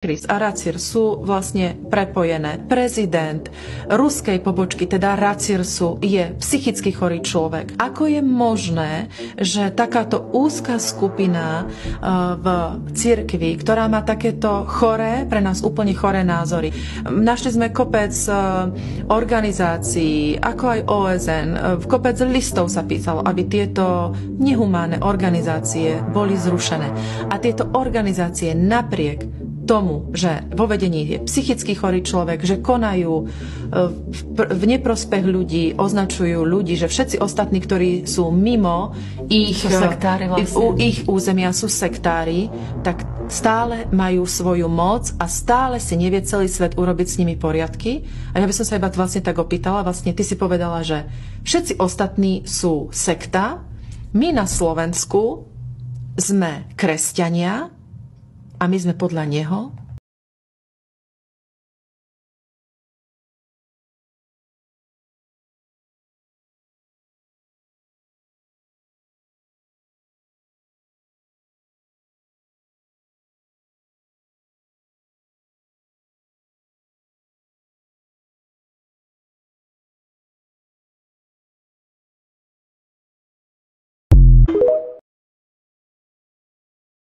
Kris a Racir sú vlastne prepojené. Prezident ruskej pobočky, teda Racirsu, je psychicky chorý človek. Ako je možné, že takáto úzka skupina v cirkvi, ktorá má takéto choré, pre nás úplne choré názory. Našli sme kopec organizácií, ako aj OSN, kopec listov sa písalo, aby tieto nehumánne organizácie boli zrušené. A tieto organizácie napriek tomu, že vo vedení je psychicky chorý človek, že konajú v neprospech ľudí, označujú ľudí, že všetci ostatní, ktorí sú mimo ich územia, sú sektári, tak stále majú svoju moc a stále si nevie celý svet urobiť s nimi poriadky. A ja by som sa iba vlastne tak opýtala, vlastne ty si povedala, že všetci ostatní sú sekta, my na Slovensku sme kresťania, a my sme podľa neho